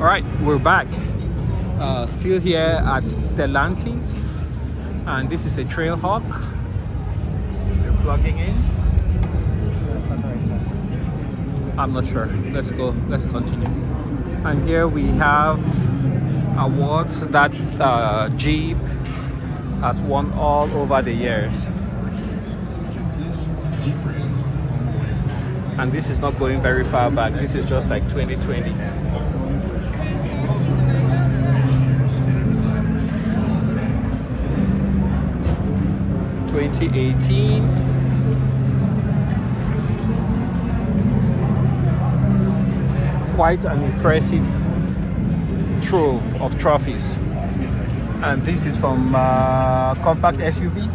Alright, we're back. Still here at Stellantis, and this is a Trailhawk. Still plugging in. I'm not sure. Let's go. Let's continue. And here we have awards that Jeep has won all over the years. And this is not going very far back. This is just like 2020. 2018. Quite an impressive trove of trophies. And this is from compact SUV.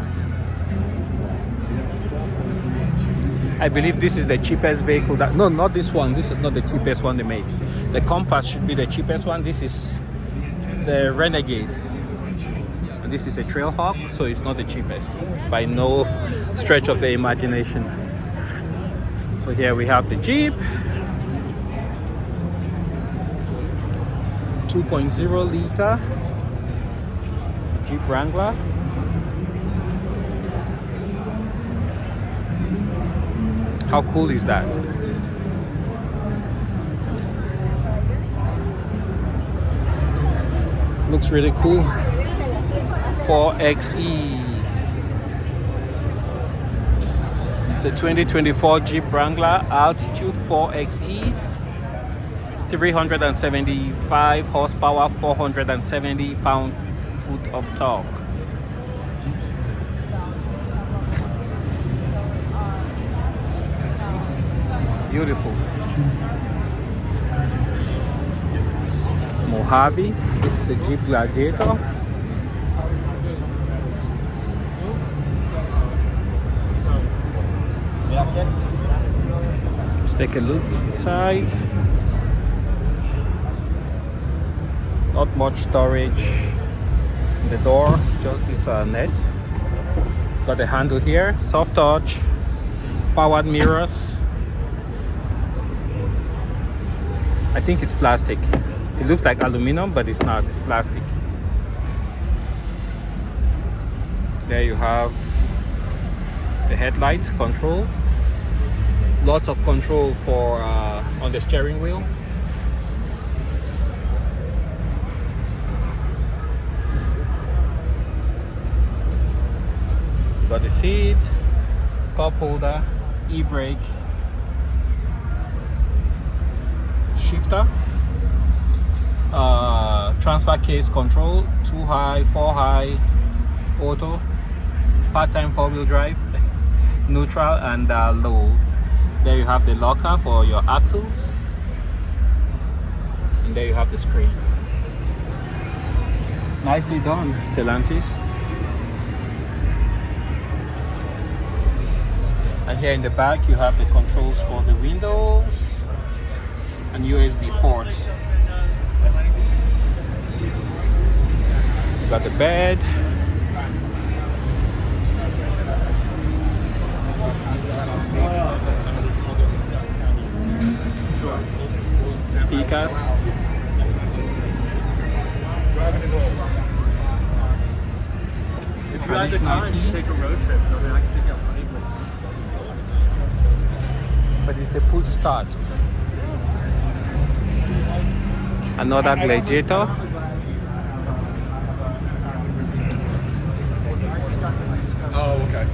I believe this is the cheapest vehicle that, no, not this one. This is not the cheapest one they made. The Compass should be the cheapest one. This is the Renegade. And this is a Trailhawk, so it's not the cheapest by no stretch of the imagination. So here we have the Jeep. 2.0 liter Jeep Wrangler. How cool is that? Looks really cool. 4xe. It's a 2024 Jeep Wrangler Altitude 4xe. 375 horsepower, 470 pound-foot of torque. Beautiful. Mojave. This is a Jeep Gladiator. Let's take a look inside. Not much storage in the door, just this net. Got the handle here, soft touch, powered mirrors. I think it's plastic. It looks like aluminum, but it's not, it's plastic. There you have the headlight control. Lots of control for on the steering wheel. Got the seat, cup holder, e-brake, shifter, transfer case control, 2 high, 4 high, auto, part-time 4-wheel drive, neutral and low. There you have the locker for your axles, and there you have the screen. Nicely done, Stellantis. And here in the back you have the controls for the windows and USB ports. Got the bed. Speakers. If you had the time to take a road trip, I mean, I could take you out on Eagles. But it's a push start. Another Gladiator. Oh, okay.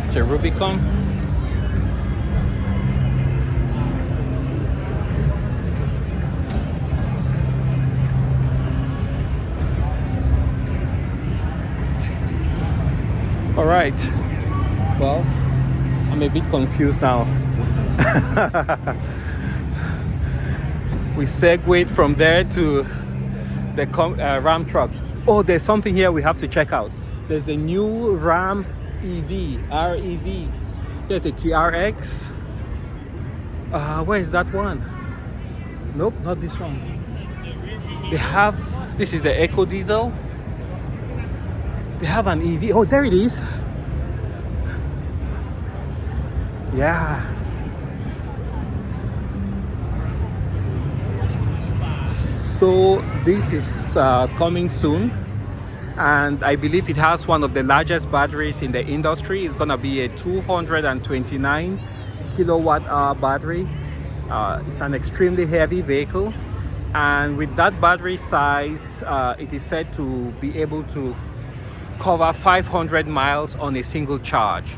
It's a Rubicon. All right. Well, I'm a bit confused now. We segued from there to the Ram trucks. Oh, there's something here we have to check out. There's the new Ram EV, REV. There's a TRX. Where is that one? Nope, not this one. They have, this is the Eco Diesel. They have an EV. Oh, there it is. Yeah, So this is coming soon, and I believe it has one of the largest batteries in the industry. It's gonna be a 229 kilowatt hour battery. It's an extremely heavy vehicle, and with that battery size, it is said to be able to cover 500 miles on a single charge.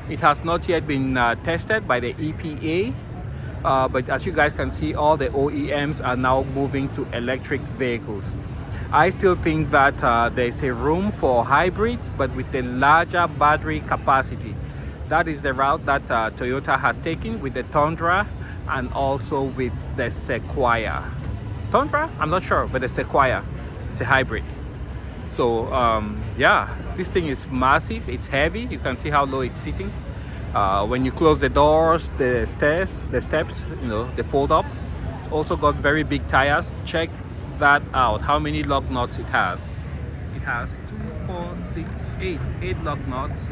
It has not yet been tested by the EPA, but as you guys can see, all the OEMs are now moving to electric vehicles. I still think that there's a room for hybrids, but with a larger battery capacity. That is the route that Toyota has taken with the Tundra and also with the Sequoia. Tundra? I'm not sure, but the Sequoia, it's a hybrid. So yeah, this thing is massive. It's heavy. You can see how low it's sitting. When you close the doors, the steps, you know, they fold up. It's also got very big tires. Check that out. How many lug nuts it has? It has 2, 4, 6, 8 lug nuts.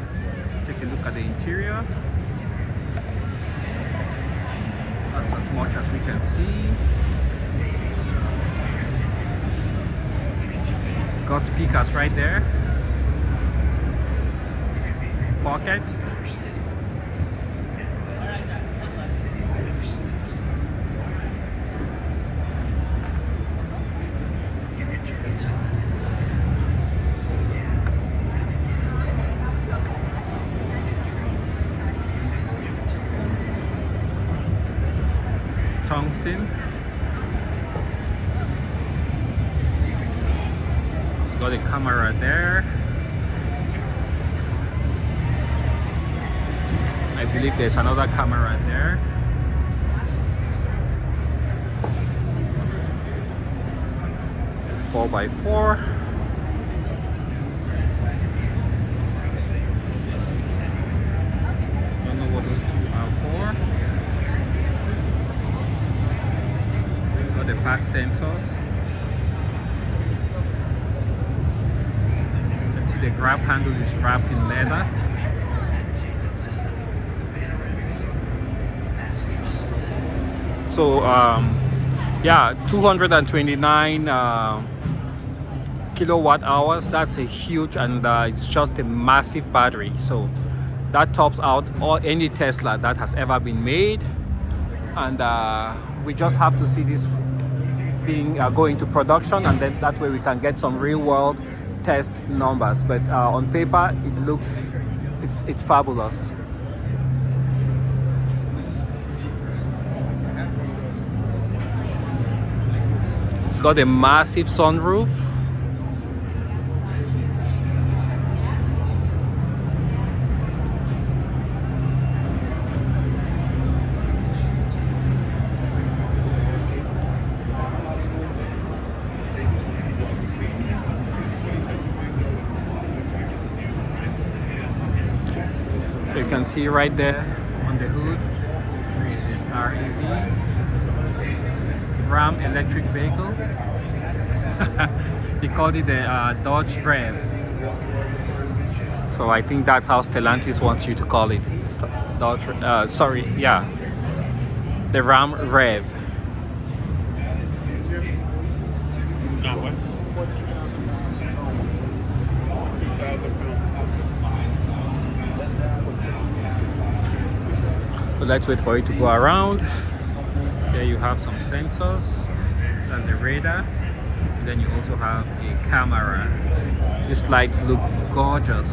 Take a look at the interior. That's as much as we can see. Got speakers right there. Pocket. Tungsten. Got a camera there. I believe there's another camera there. Four by four. Don't know what those two are for. It's got the park sensors. The grab handle is wrapped in leather. So yeah, 229 kilowatt hours. That's a huge, and it's just a massive battery. So that tops out any Tesla that has ever been made, and we just have to see this being go into production, and then that way we can get some real world test numbers. But on paper it looks, it's fabulous. It's got a massive sunroof. You can see right there on the hood, this is REV, Ram electric vehicle. They called it the Dodge Rev. So I think that's how Stellantis wants you to call it. Dodge, sorry, yeah, the Ram Rev. Not what? But let's wait for it to go around. There you have some sensors. That's the radar. And then you also have a camera. These lights look gorgeous.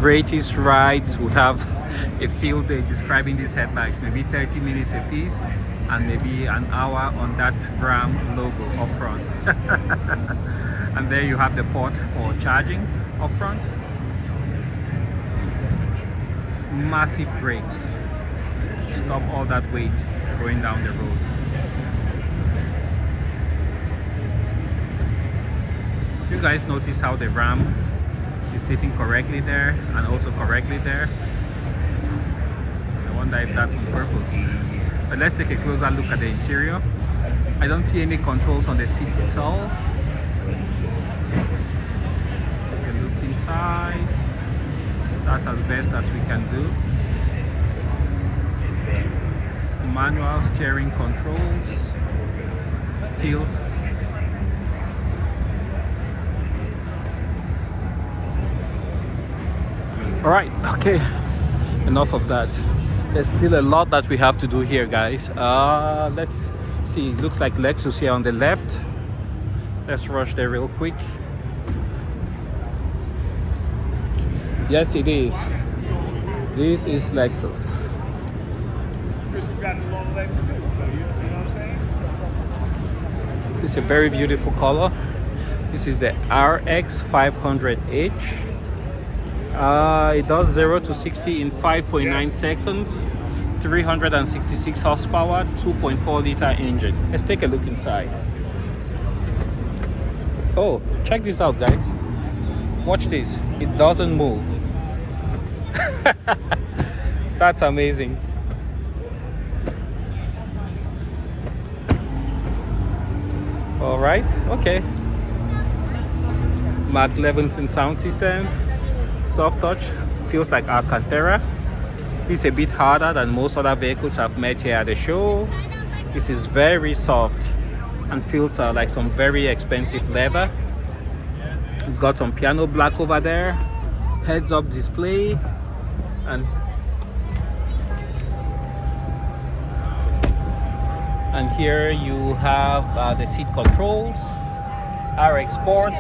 Greatest rides would have a field day describing these headlights, maybe 30 minutes a piece, and maybe an hour on that Ram logo up front. And there you have the port for charging up front. Massive brakes to stop all that weight going down the road. You guys notice how the Ram is sitting correctly there and also correctly there? I wonder if that's on purpose. But let's take a closer look at the interior. I don't see any controls on the seat itself. Take a look inside. That's as best as we can do. Manual steering controls, tilt. All right, okay, enough of that. There's still a lot that we have to do here, guys. Let's see, it looks like Lexus here on the left. Let's rush there real quick. Yes, it is. This is Lexus. Because you got long legs too, so you know what I'm saying? It's a very beautiful color. This is the RX 500H. It does 0 to 60 in 5.9 seconds, 366 horsepower, 2.4 liter engine. Let's take a look inside. Oh, check this out, guys. Watch this. It doesn't move. That's amazing. All right, okay. Mark Levinson sound system. Soft touch, feels like Alcantara. This is a bit harder than most other vehicles I've met here at the show. This is very soft and feels like some very expensive leather. It's got some piano black over there, heads-up display, and here you have the seat controls, RX Sport,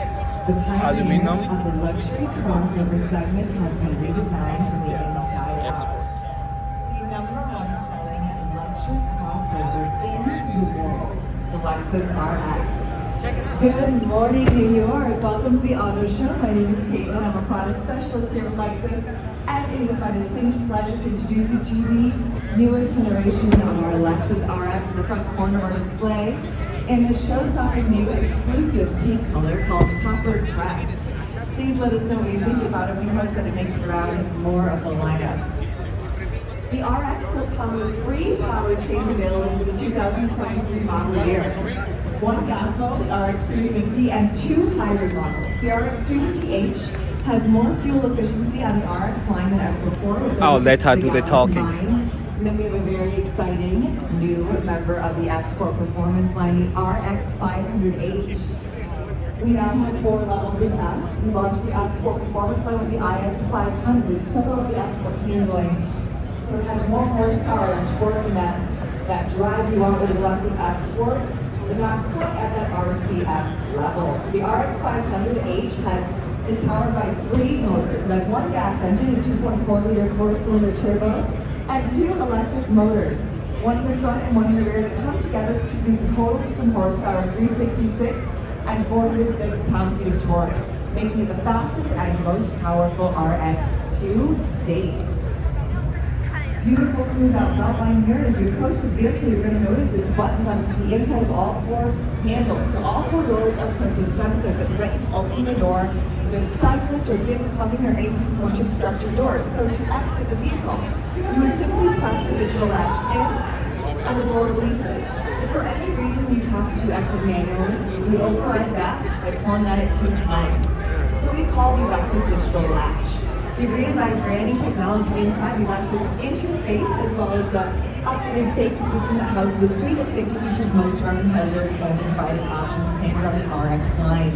aluminum. Of the luxury crossover segment has been redesigned from the inside out. The #1 selling luxury crossover in the world, the Lexus RX. Good morning, New York. Welcome to the Auto Show. My name is Caitlin. I'm a product specialist here at Lexus, and it is my distinct pleasure to introduce you to the newest generation of our Lexus RX in the front corner of our display. In the show-stopping new exclusive pink color called Copper Crest. Please let us know what you think about it. We hope that it makes it around more of the lineup. The RX will come with 3 powertrains available for the 2023 model year. 1 gas model, the RX 350, and 2 hybrid models. The RX 350H has more fuel efficiency on the RX line than ever before. I'll let her do the talking. And then we have a very exciting new member of the F-Sport performance line, the RX 500H. We now have 4 levels of F. We launched the F-Sport performance line with the IS 500, several of the F-Sports handling. So it has more horsepower and torque in that drive you want with the Lexus F-Sport. It's not quite at that RCF level. So the RX 500H is powered by 3 motors. It has 1 gas engine, a 2.4-liter 4-cylinder turbo, and 2 electric motors, 1 in the front and 1 in the rear, that come together to produce a total system horsepower of 366 and 406 pound-feet of torque, making it the fastest and most powerful RX to date. Beautiful smooth out outline here. As you approach the vehicle, you're going to notice there's buttons on the inside of all 4 handles. So all 4 doors are equipped with sensors that threaten to open the door if there's a cyclist or vehicle coming or anything that's going to obstruct your doors. So to exit the vehicle, you would simply press the digital latch in and the door releases. If for any reason you have to exit manually, you override that by pulling on it 2 times. So we call the Lexus digital latch. The redesigned branding technology inside the Lexus interface, as well as the updated safety system that houses a suite of safety features most of our competitors identified as options standard on the RX line.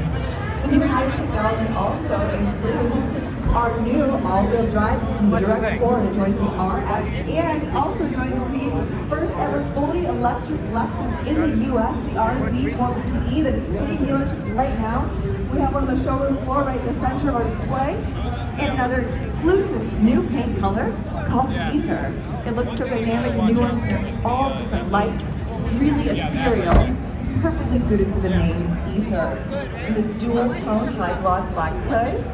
The new hybrid technology also includes our new all-wheel drive system, the Direct 4, that joins the RX, and it also joins the first ever fully electric Lexus in the US, the RZ450E, that is hitting dealerships right now. We have one on the showroom floor right in the center of our display, and another exclusive new paint color called Ether. It looks so dynamic and nuanced with all different lights, really ethereal, perfectly suited for the name Ether. In this dual-tone high-gloss black hood.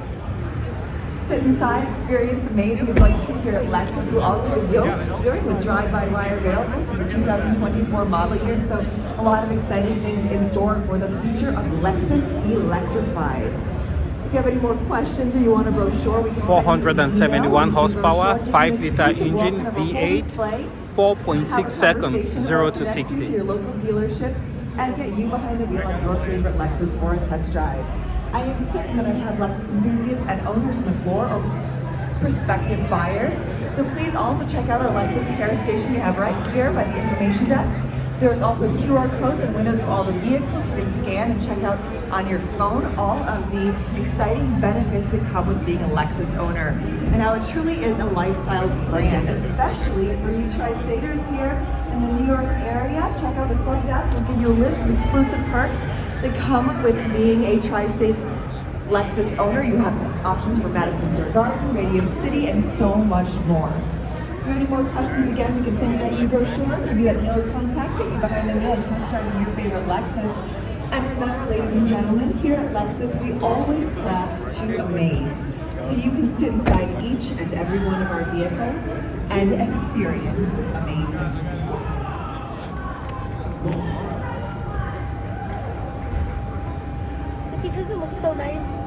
Sit inside, experience amazing as like sit here at Lexus. We'll also have yoke steering with drive-by-wire railroad for the 2024 model year. So a lot of exciting things in store for the future of Lexus Electrified. If you have any more questions or you want a brochure, we can 471 horsepower, 5-liter engine, V8, 4.6 seconds, 0 to 60. To your local dealership and get you behind the wheel of your favorite Lexus for a test drive. I am certain that I have Lexus enthusiasts and owners on the floor prospective buyers. So please also check out our Lexus care station we have right here by the information desk. There's also QR codes and windows of all the vehicles you can scan and check out on your phone all of the exciting benefits that come with being a Lexus owner. And how it truly is a lifestyle brand, especially for you tri-staters here in the New York area. Check out the front desk. We'll give you a list of exclusive perks that come with being a tri-state Lexus owner. You have options for Madison Square Garden, Radio City, and so much more. If you have any more questions, again, we can send you that e-brochure, give you that dealer contact, get you behind the wheel and test driving your favorite Lexus. And remember, ladies and gentlemen, here at Lexus, we always craft to amaze. So you can sit inside each and every one of our vehicles and experience amazing. Because it looks so nice.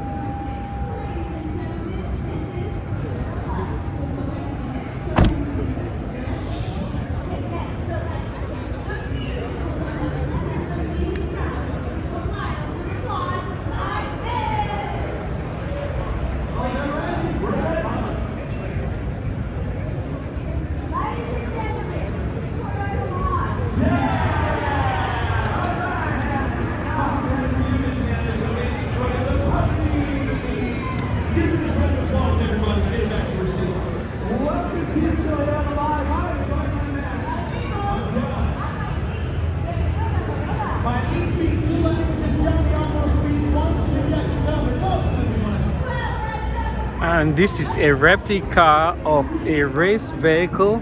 And this is a replica of a race vehicle.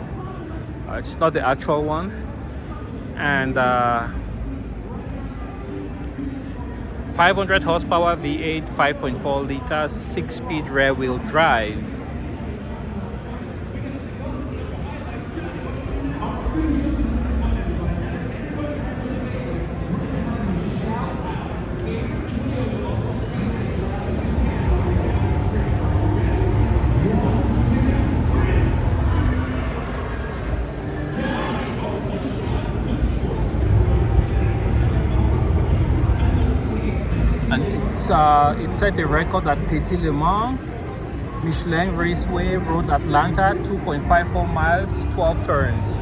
It's not the actual one. And 500 horsepower V8, 5.4 liter, 6-speed rear wheel drive. It set a record at Petit Le Mans, Michelin Raceway, Road Atlanta, 2.54 miles, 12 turns.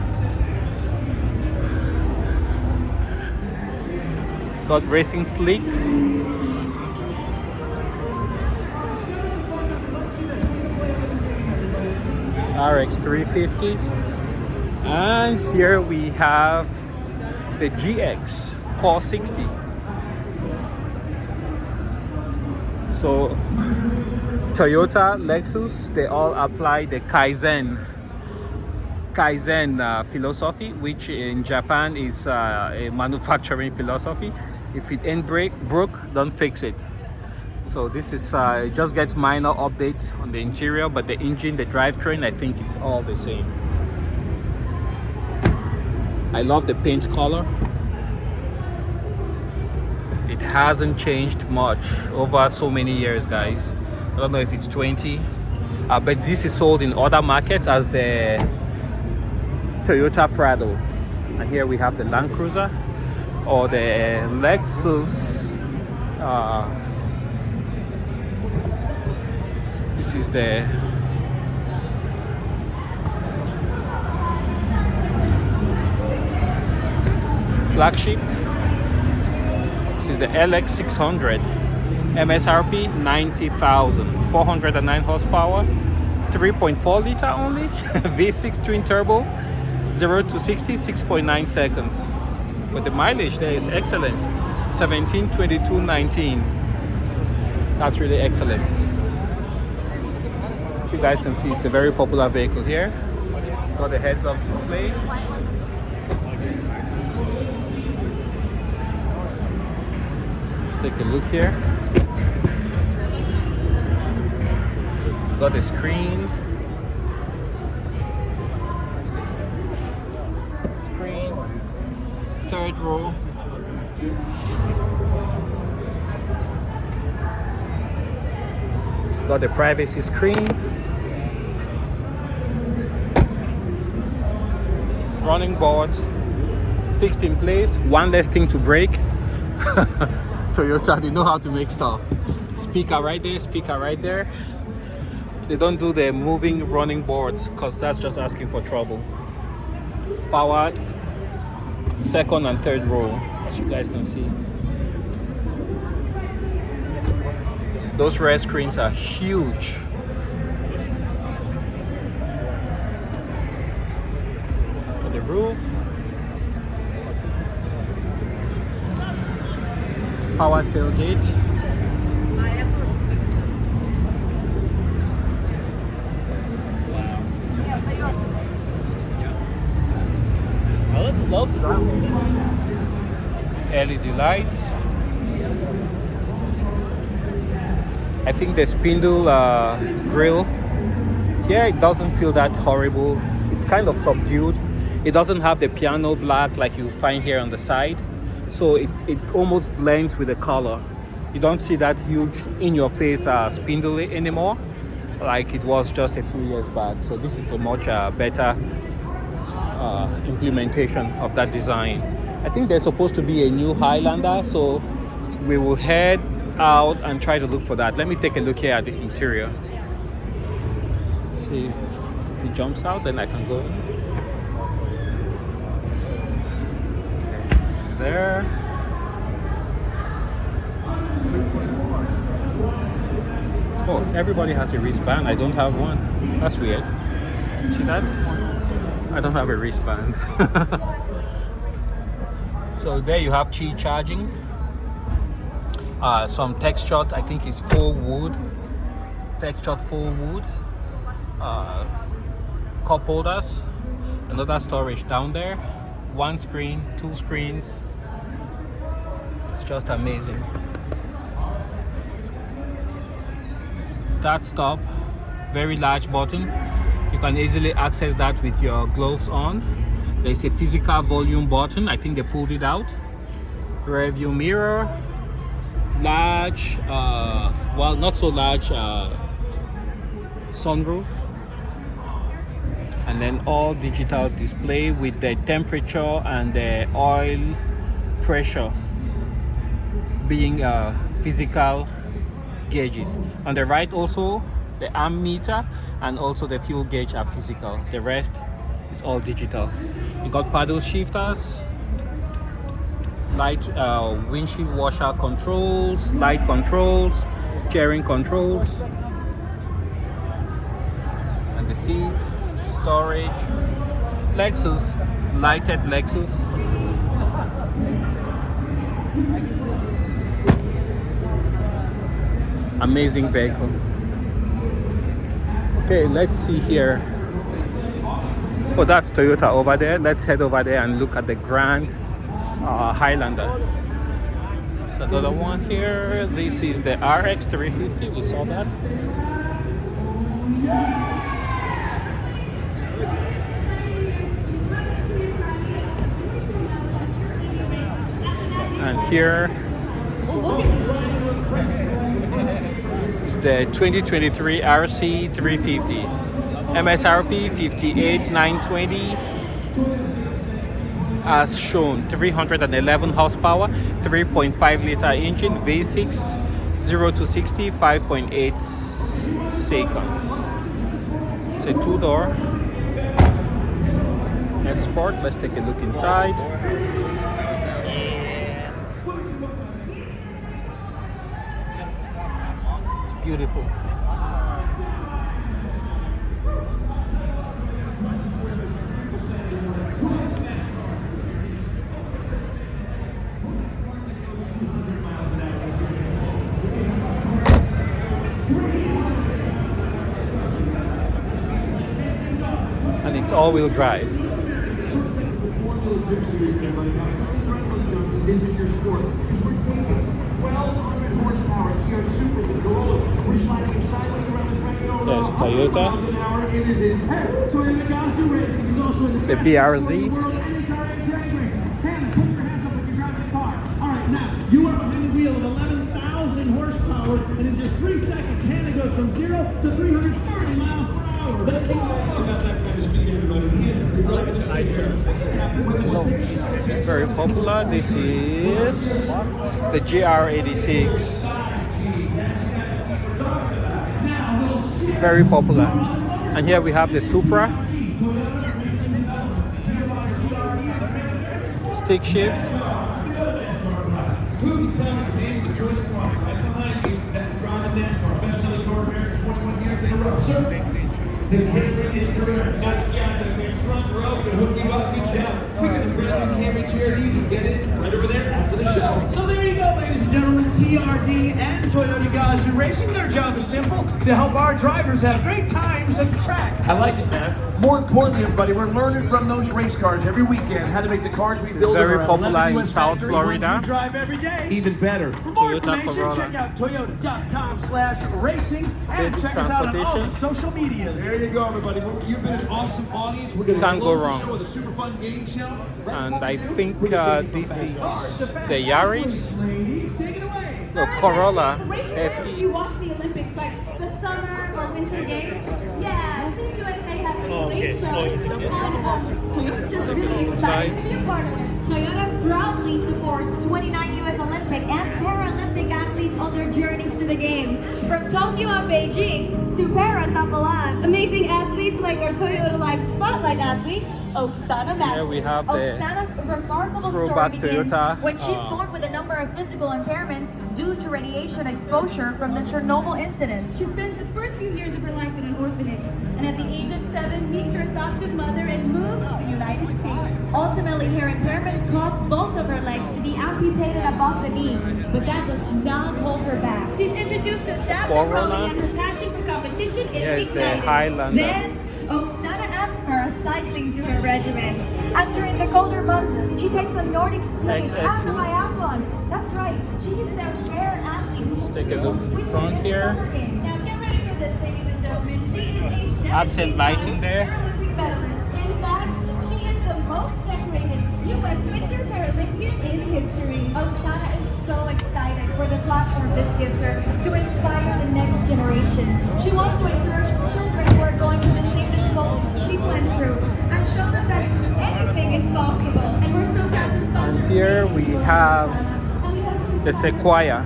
It's got racing slicks. RX 350. And here we have the GX 460. So Toyota, Lexus, they all apply the Kaizen philosophy, which in Japan is a manufacturing philosophy. If it ain't broke, don't fix it. So this is just gets minor updates on the interior, but the engine, the drivetrain, I think it's all the same. I love the paint color. It hasn't changed much over so many years, guys. I don't know if it's 20, but this is sold in other markets as the Toyota Prado. And here we have the Land Cruiser or the Lexus. This is the flagship. This is the LX600, MSRP 90,000, 409 horsepower, 3.4 liter only, V6 twin turbo, 0 to 60, 6.9 seconds. But the mileage there is excellent, 17, 22, 19. That's really excellent. So you guys can see it's a very popular vehicle here. It's got a heads-up display. Take a look here. It's got a screen. Third row. It's got a privacy screen. Running boards. Fixed in place. One less thing to break. Toyota, they know how to make stuff. Speaker right there, speaker right there. They don't do the moving running boards because that's just asking for trouble. Power second and third row, as you guys can see. Those rear screens are huge. For the roof. Power tailgate. LED lights. I think the spindle grille here, it doesn't feel that horrible. It's kind of subdued. It doesn't have the piano black like you find here on the side, so it almost blends with the color. You don't see that huge in your face spindle anymore like it was just a few years back. So this is a much better implementation of that design. I think there's supposed to be a new Highlander, so we will head out and try to look for that. Let me take a look here at the interior. See if he jumps out, then I can go in. Okay, there. Oh, everybody has a wristband. I don't have one. That's weird. See that? I don't have a wristband. So there you have Qi charging. Some textured, I think it's faux wood. Textured faux wood. Cup holders. Another storage down there. One screen, two screens. It's just amazing. Start stop. Very large button. You can easily access that with your gloves on. There's a physical volume button. I think they pulled it out. Rear view mirror. Large, well, not so large sunroof. And then all digital display with the temperature and the oil pressure being physical gauges. On the right also, the amp meter and also the fuel gauge are physical. The rest is all digital. You got paddle shifters, light windshield washer controls, light controls, steering controls, and the seat, storage. Lexus, lighted Lexus. Amazing vehicle. Okay, let's see here. Oh, that's Toyota over there. Let's head over there and look at the Grand Highlander. There's another one here. This is the RX 350. We saw that. And here is the 2023 RC 350. MSRP 58,920. As shown, 311 horsepower, 3.5 liter engine, V6, 0 to 60, 5.8 seconds. It's a two-door. Sport. Let's take a look inside. It's beautiful. And it's all-wheel drive. There's Toyota. The BRZ. You are behind the wheel of 11,000 horsepower, and in just 3 seconds, Hannah goes from 0 to 330 miles per hour. But it's all about that kind of speed, everybody. It's like a sideshow. Very popular. This is the GR86. very popular. And here we have the Supra. Stick shift. So there you go, ladies and gentlemen. TRD and Toyota Gazoo Racing. Their job is simple: to help our drivers have great times at the track. I like it, man. More importantly, everybody, we're learning from those race cars every weekend how to make the cars we build. Very in our popular 11 in US South factories. Florida. You drive every day. Even better. For more Toyota information, Corolla. check out toyota.com/racing and Basic check us out on all transportation. the social medias. There you go, everybody. You've been an awesome audience. We're going to Can't go close the wrong. show with a super fun game show. Right And before I we do, think we're gonna take this you is from fast cars. the Yaris. Ladies, take it away. No, Corolla If SE. you watch the Olympics, like the summer or winter games, yeah, Team USA have this race show. Toyota's just really excited to be a part of it. Toyota proudly supports 29 U.S. Olympic and Paralympic athletes on their journeys to the game. From Tokyo and Beijing to Paris and Milan. Amazing athletes like our Toyota Live Spotlight athlete, Oksana Masters. Here we have the Oksana's remarkable story throwback begins Toyota, when she's born with a number of physical impairments due to radiation exposure from the Chernobyl incident. She spends the first few years of her life in an orphanage, and at the age of 7 meets her adoptive mother and moves to the United States. Ultimately, her impairments cause both of her legs to be amputated above the knee, but that does not hold her back. She's introduced to adaptive Forerunner. rowing, and her passion for competition is Here's the ignited. Highlander. Then, Oksana adds paracycling to her regimen. And during the colder months, she takes a Nordic skiing and XSE. a biathlon. That's right, she is the rare athlete. Let's take a look front here. Now get ready for this, ladies and gentlemen. She is a Accent lighting there. Paralympic medalist. In fact, she is the most decorated U.S. Winter Paralympian in history. Oksana is so excited for the platform this gives her to inspire the next generation. She wants to encourage children who are going through the same difficulties she went through and show them that anything is possible. And we're so proud to sponsor. And here we have the Sequoia.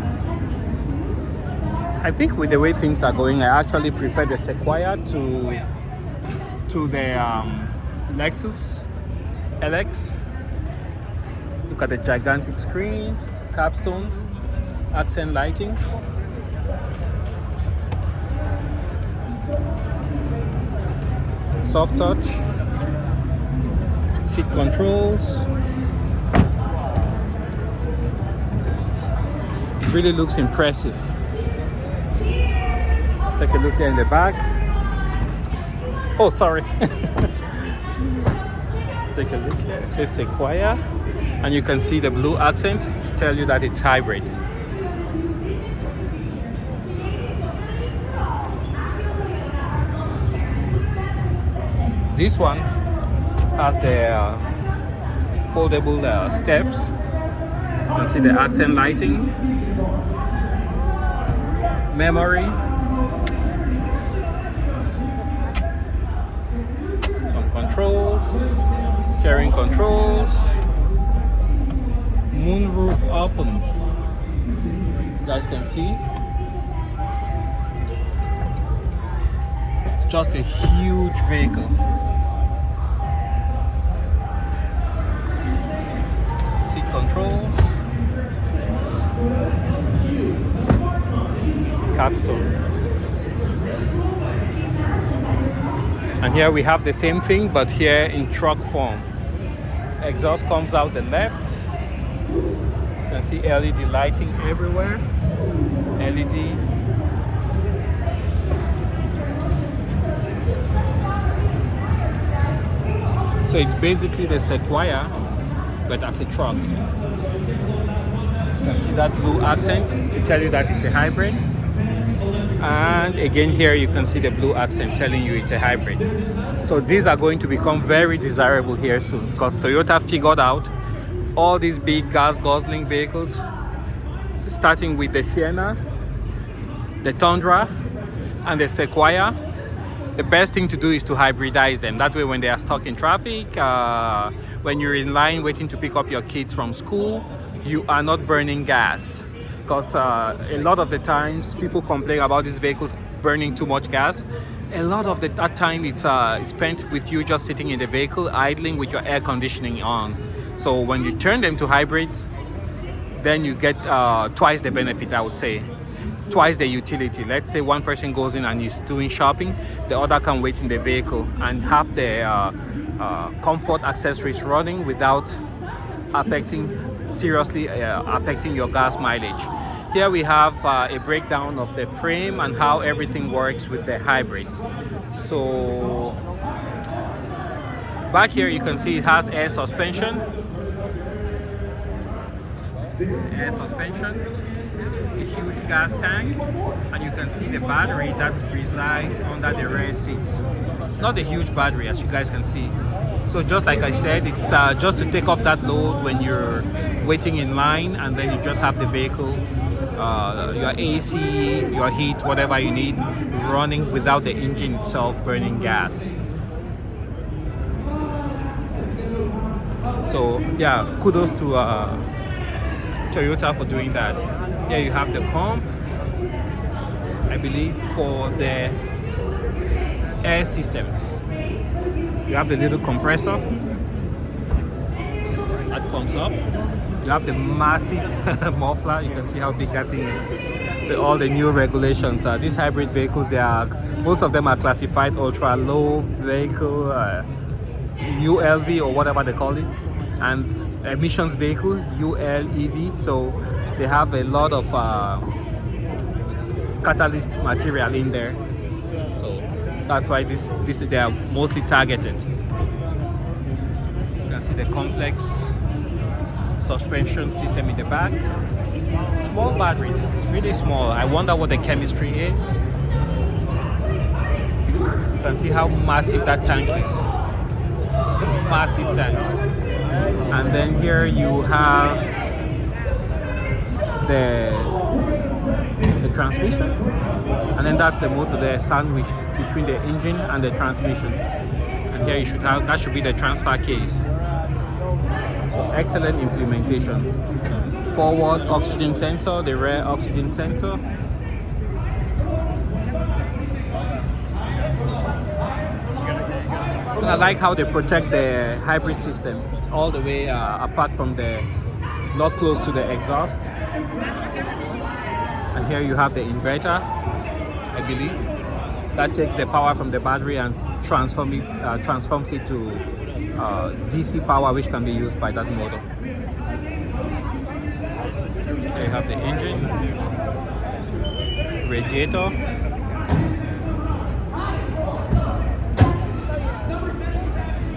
I think with the way things are going, I actually prefer the Sequoia to the Lexus LX. Look at the gigantic screen, capstone, accent lighting. Soft touch, seat controls. It really looks impressive. Take a look here in the back. Oh, sorry. Let's take a look here. It says Sequoia, and you can see the blue accent to tell you that it's hybrid. This one has the foldable steps. You can see the accent lighting, memory, some controls, steering controls, moonroof open. You guys can see. It's just a huge vehicle. Seat controls, capstone. And here we have the same thing, but here in truck form. Exhaust comes out the left. You can see LED lighting everywhere. LED. So it's basically the Sequoia, but as a truck. You can see that blue accent to tell you that it's a hybrid. And again here you can see the blue accent telling you it's a hybrid. So these are going to become very desirable here soon because Toyota figured out all these big gas guzzling vehicles, starting with the Sienna, the Tundra, and the Sequoia. The best thing to do is to hybridize them. That way when they are stuck in traffic, when you're in line waiting to pick up your kids from school, you are not burning gas. Because a lot of the times people complain about these vehicles burning too much gas. A lot of that time it's spent with you just sitting in the vehicle idling with your air conditioning on. So when you turn them to hybrid, then you get twice the benefit, I would say. Twice the utility. Let's say one person goes in and is doing shopping, the other can wait in the vehicle and have the comfort accessories running without seriously affecting your gas mileage. Here we have a breakdown of the frame and how everything works with the hybrid. So back here you can see it has air suspension. Air suspension, a huge gas tank, and you can see the battery that resides under the rear seat. It's not a huge battery, as you guys can see. So just like I said, it's just to take off that load when you're waiting in line, and then you just have the vehicle, your AC, your heat, whatever you need, running without the engine itself burning gas. So yeah, kudos to Toyota for doing that. Here you have the pump, I believe, for the air system. You have the little compressor that pumps up. You have the massive muffler. You can see how big that thing is. All the new regulations. These hybrid vehicles, most of them are classified ultra low vehicle, ULV or whatever they call it, and emissions vehicle, ULEV. So they have a lot of catalyst material in there. So that's why they are mostly targeted. You can see the complex suspension system in the back. Small battery, it's really small. I wonder what the chemistry is. You can see how massive that tank is. Massive tank. And then here you have the transmission, and then that's the motor there sandwiched between the engine and the transmission. And here you should have, that should be the transfer case. So excellent implementation. Forward oxygen sensor, the rear oxygen sensor. And I like how they protect the hybrid system. It's all the way apart from not close to the exhaust. And here you have the inverter, I believe, that takes the power from the battery and transforms it to DC power, which can be used by that motor. There you have the engine, radiator.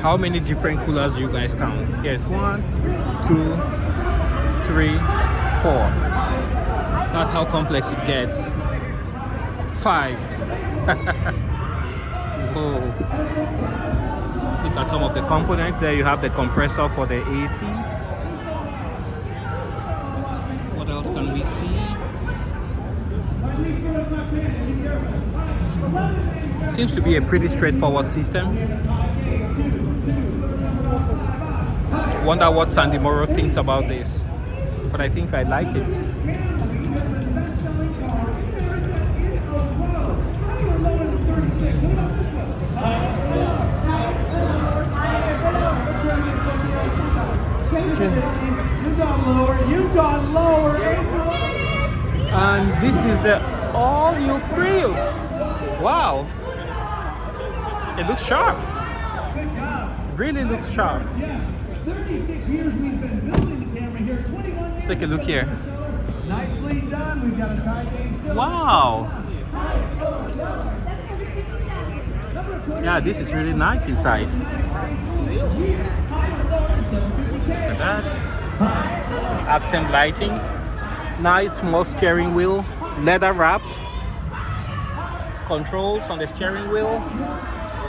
How many different coolers do you guys count? Here's 1, 2, 3, 4. That's how complex it gets. 5. Whoa. Look at some of the components. There you have the compressor for the AC. What else can we see? Seems to be a pretty straightforward system. Wonder what Sandy Morrow thinks about this, but I think I like it. You've gone lower. And this is the all-new Prius. Wow, it looks sharp. Good job. Really looks sharp. Yes. 36 years we've been building the camera here. 21 Let's take a look here. Nicely done. We've got a tie game still. Wow. Yeah, this is really nice inside. Look at that. Accent lighting. Nice small steering wheel. Leather wrapped. Controls on the steering wheel.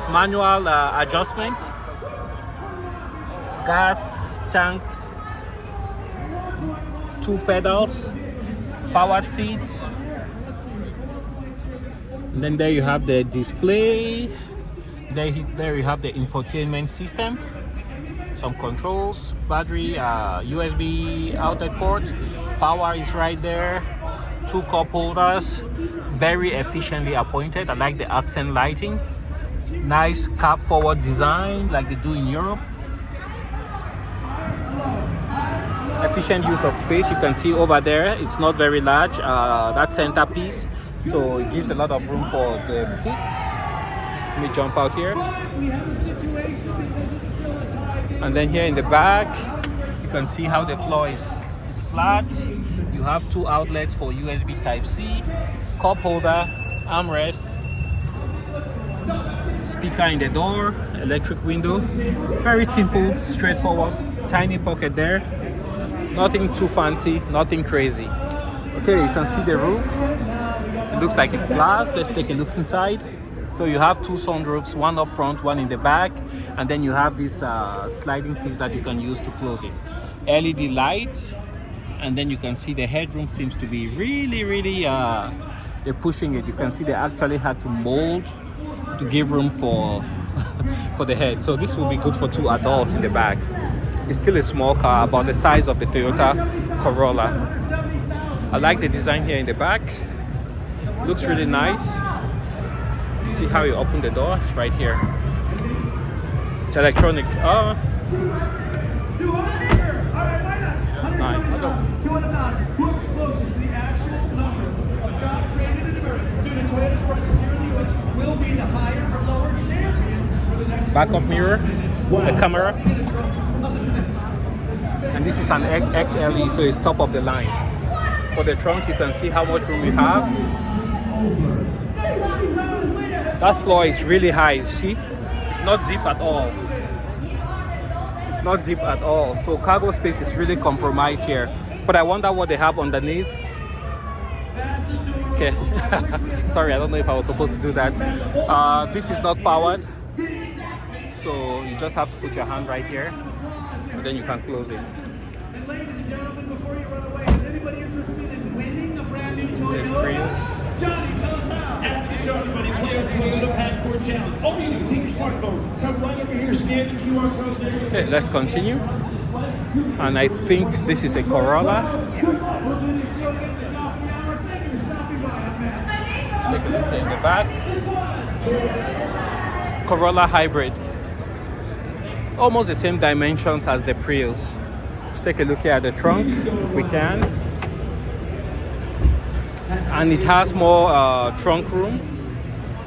Manual adjustment. Gas tank, 2 pedals, powered seats. And then there you have the display. There you have the infotainment system, some controls, battery, USB outlet port. Power is right there. 2 cup holders, very efficiently appointed. I like the accent lighting. Nice cab forward design like they do in Europe. Efficient use of space. You can see over there, it's not very large, that centerpiece, so it gives a lot of room for the seats. Let me jump out here. And then here in the back, you can see how the floor is flat. You have 2 outlets for USB Type-C, cup holder, armrest, speaker in the door, electric window. Very simple, straightforward, tiny pocket there. Nothing too fancy, nothing crazy. Okay, you can see the roof. It looks like it's glass. Let's take a look inside. So you have 2 sunroofs, one up front, one in the back, and then you have this sliding piece that you can use to close it. LED lights, and then you can see the headroom seems to be really, they're pushing it. You can see they actually had to mold to give room for for the head. So this will be good for 2 adults in the back. It's still a small car, about the size of the Toyota Corolla. I like the design here in the back. Looks really nice. See how you open the door? It's right here. It's electronic. Oh. Nice. 209. Whoever's closest to the actual number of jobs created in America due to Toyota's presence here in the U.S. will be the higher or lower champion for the next Backup mirror, the camera. And this is an XLE, so it's top of the line. For the trunk, you can see how much room you have. That floor is really high, see? It's not deep at all. It's not deep at all. So cargo space is really compromised here. But I wonder what they have underneath. Okay. Sorry, I don't know if I was supposed to do that. This is not powered. So you just have to put your hand right here, and then you can close it. And ladies and gentlemen, before you run away, is anybody interested in winning a brand new Toyota? Johnny, tell us how. After the show, everybody play our Toyota Passport Challenge. All you do, take your smartphone, come right over here, scan the QR code there. Okay, let's continue. And I think this is a Corolla. We'll do this show again at the top of the hour. Thank you for stopping by. I'm Matt. Let's take a look in the back. Corolla hybrid. Almost the same dimensions as the Prius. Let's take a look here at the trunk, if we can. And it has more trunk room.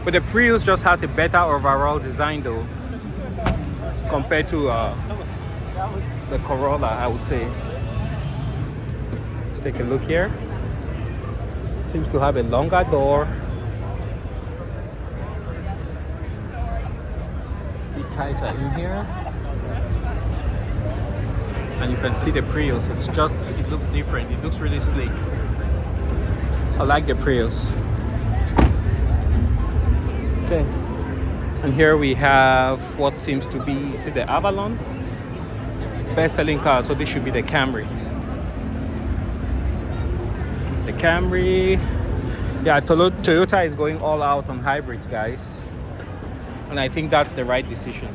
But the Prius just has a better overall design though, compared to the Corolla, I would say. Let's take a look here. It seems to have a longer door. Be tighter in here. And you can see the Prius. It looks different. It looks really sleek. I like the Prius. Okay. And here we have what seems to be, is it the Avalon? Best-selling car, so this should be the Camry. The Camry. Yeah, Toyota is going all out on hybrids, guys. And I think that's the right decision.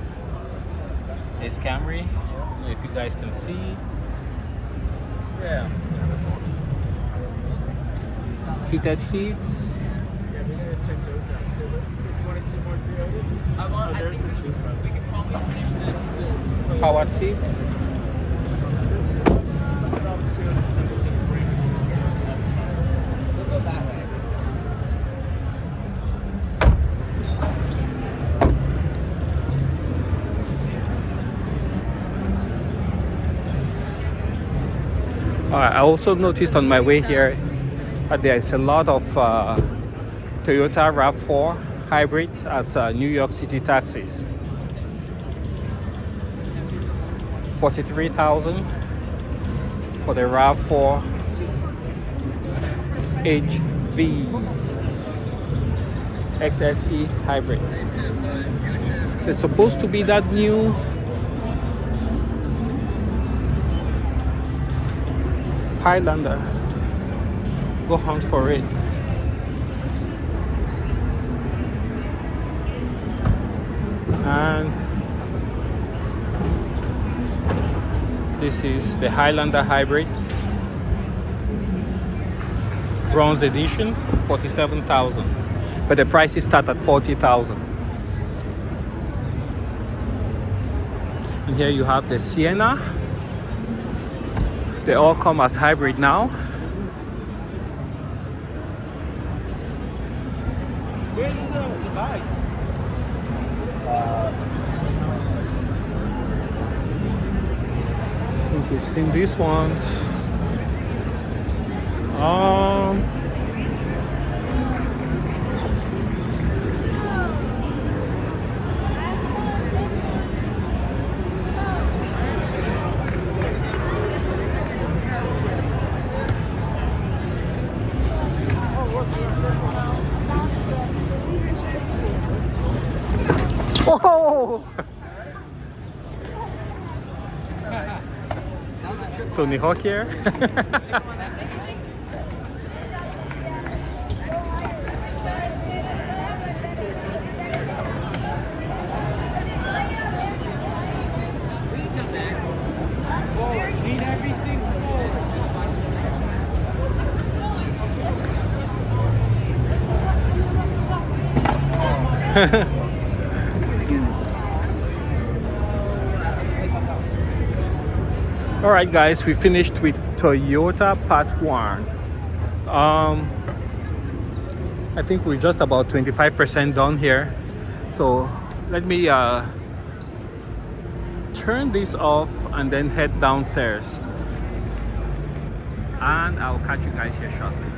It says Camry. If you guys can see. Yeah. Heated seats. Yeah, we're gonna check those out too. You want to see more Toyotas? I think we can probably finish this. Powered seats. We'll go that way. I also noticed on my way here that there is a lot of Toyota RAV4 hybrid as New York City taxis. 43,000 for the RAV4 HV XSE hybrid. It's supposed to be that new Highlander. Go hunt for it. And this is the Highlander hybrid. bronze edition, 47,000. But the prices start at 40,000. And here you have the Sienna. They all come as hybrid now. I think we've seen these ones. Whoa! It's Tony Hawk here. All right, guys, we finished with Toyota Part 1. I think we're just about 25% done here. So let me turn this off and then head downstairs. And I'll catch you guys here shortly.